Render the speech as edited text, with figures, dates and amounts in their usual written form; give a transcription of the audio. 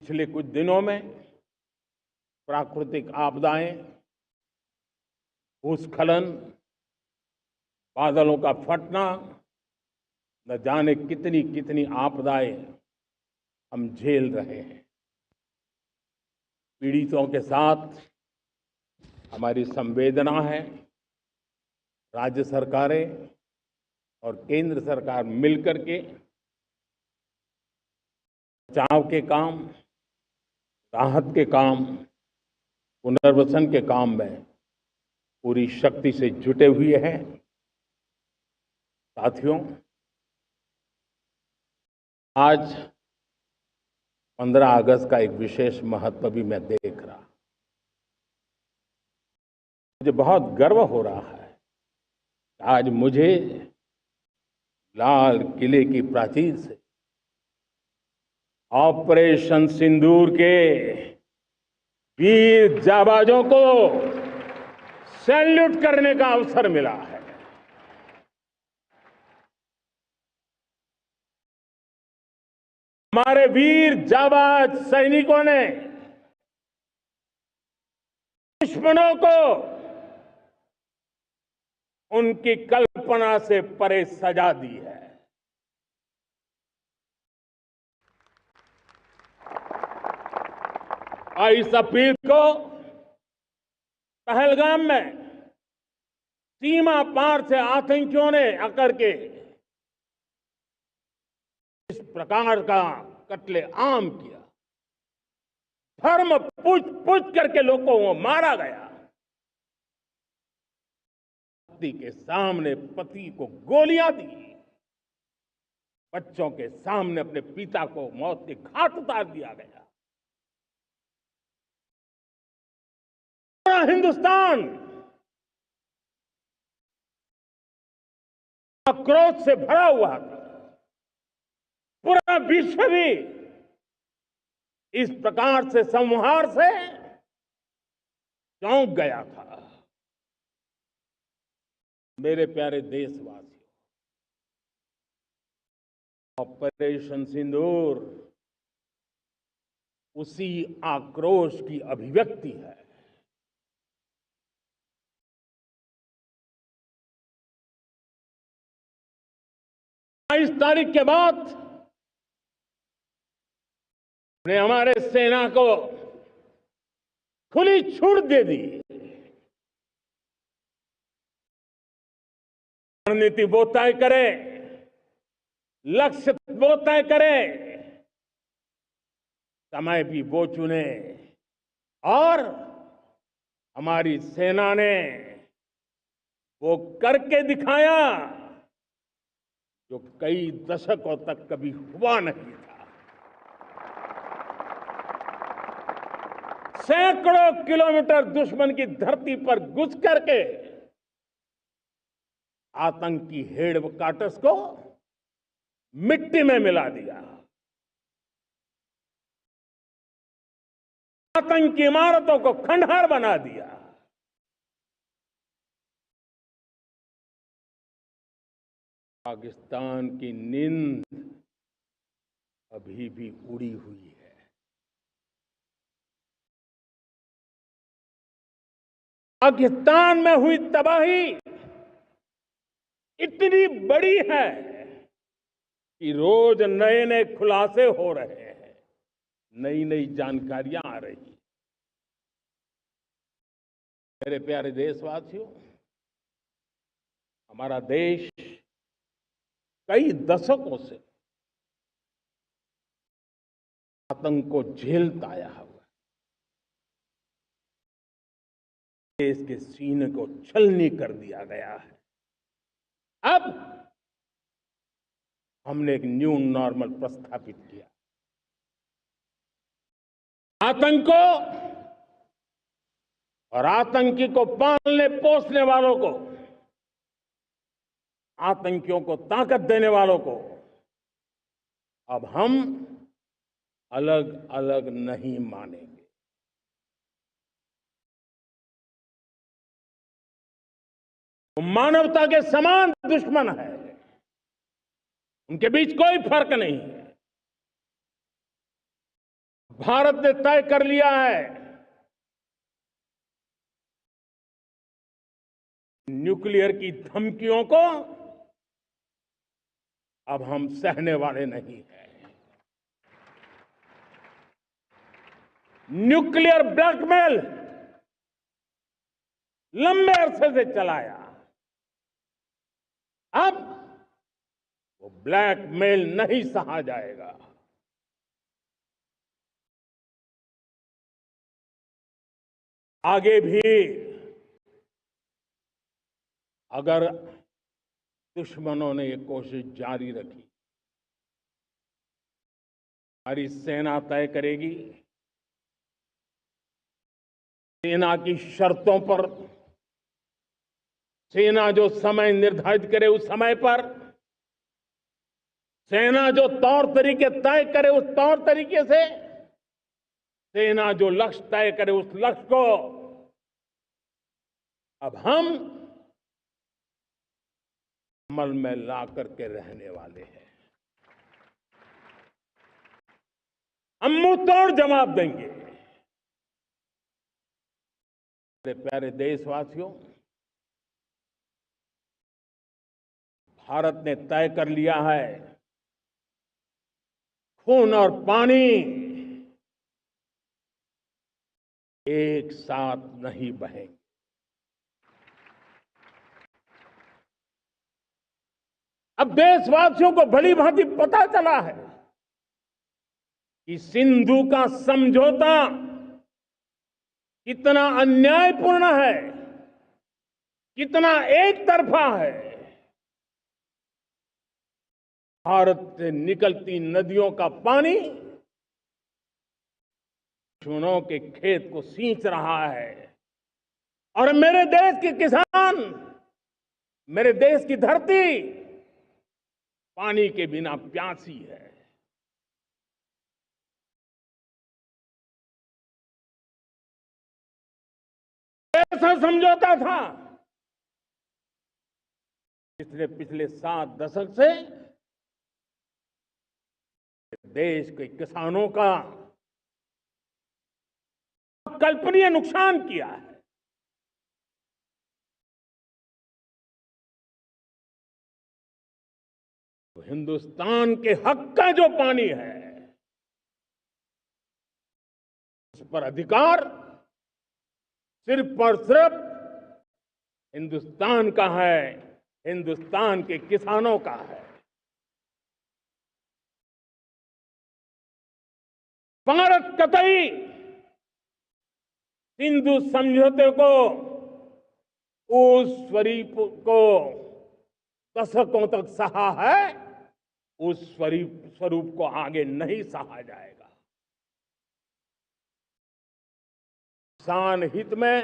पिछले कुछ दिनों में प्राकृतिक आपदाएं, भूस्खलन, बादलों का फटना, न जाने कितनी कितनी आपदाएं हम झेल रहे हैं। पीड़ितों के साथ हमारी संवेदना है। राज्य सरकारें और केंद्र सरकार मिलकर के बचाव के काम, राहत के काम, पुनर्वसन के काम में पूरी शक्ति से जुटे हुए हैं। साथियों, आज 15 अगस्त का एक विशेष महत्व भी मैं देख रहा। मुझे बहुत गर्व हो रहा है। आज मुझे लाल किले की प्राचीर से ऑपरेशन सिंदूर के वीर जाबाजों को सैल्यूट करने का अवसर मिला है। हमारे वीर जाबाज सैनिकों ने दुश्मनों को उनकी कल्पना से परे सजा दी है। और इस अपील को पहलगाम में सीमा पार से आतंकियों ने आकर के इस प्रकार का कत्ले आम किया। धर्म पूछ करके लोगों को मारा गया। पति के सामने पति को गोलियां दी। बच्चों के सामने अपने पिता को मौत के घाट उतार दिया गया। पूरा हिंदुस्तान आक्रोश से भरा हुआ था। पूरा विश्व भी इस प्रकार से संहार से चौंक गया था। मेरे प्यारे देशवासियों, ऑपरेशन सिंदूर उसी आक्रोश की अभिव्यक्ति है। 22 तारीख के बाद ने हमारे सेना को खुली छूट दे दी। रणनीति वो तय करे, लक्ष्य वो तय करे, समय भी वो चुने। और हमारी सेना ने वो करके दिखाया जो कई दशकों तक कभी हुआ नहीं था। सैकड़ों किलोमीटर दुश्मन की धरती पर घुस करके आतंकी हेडक्वार्टर्स को मिट्टी में मिला दिया। आतंकी इमारतों को खंडहर बना दिया। पाकिस्तान की नींद अभी भी उड़ी हुई है। पाकिस्तान में हुई तबाही इतनी बड़ी है कि रोज नए नए खुलासे हो रहे हैं, नई नई जानकारियां आ रही हैं। मेरे प्यारे देशवासियों, हमारा देश कई दशकों से आतंक को झेलता आया हुआ है। देश के सीने को छलनी कर दिया गया है। अब हमने एक न्यू नॉर्मल प्रस्थापित किया। आतंक को और आतंकी को पालने पोसने वालों को, आतंकियों को ताकत देने वालों को अब हम अलग अलग नहीं मानेंगे। मानवता के समान दुश्मन है। उनके बीच कोई फर्क नहीं है। भारत ने तय कर लिया है, न्यूक्लियर की धमकियों को अब हम सहने वाले नहीं हैं। न्यूक्लियर ब्लैकमेल लंबे अरसे से चलाया, अब वो ब्लैकमेल नहीं सहा जाएगा। आगे भी अगर दुश्मनों ने ये कोशिश जारी रखी, हमारी सेना तय करेगी, सेना की शर्तों पर, सेना जो समय निर्धारित करे उस समय पर, सेना जो तौर तरीके तय करे उस तौर तरीके से, सेना जो लक्ष्य तय करे उस लक्ष्य को अब हम अमल में ला करके रहने वाले हैं। हम मुंह तोड़ जवाब देंगे। मेरे प्यारे देशवासियों, भारत ने तय कर लिया है, खून और पानी एक साथ नहीं बहेंगे। अब देशवासियों को भली भांति पता चला है कि सिंधु का समझौता कितना अन्यायपूर्ण है, कितना एक तरफा है। भारत से निकलती नदियों का पानी दुश्मनों के खेत को सींच रहा है और मेरे देश के किसान, मेरे देश की धरती पानी के बिना प्यासी है। ऐसा समझौता था इसलिए पिछले 7 दशक से देश के किसानों का अकल्पनीय नुकसान किया है। तो हिंदुस्तान के हक का जो पानी है उस पर अधिकार सिर्फ और सिर्फ हिंदुस्तान का है, हिंदुस्तान के किसानों का है। भारत कतई सिंधु समझौते को, उस स्वरूप को दशकों तक सहा है, उस स्वरूप को आगे नहीं सहा जाएगा। किसान हित में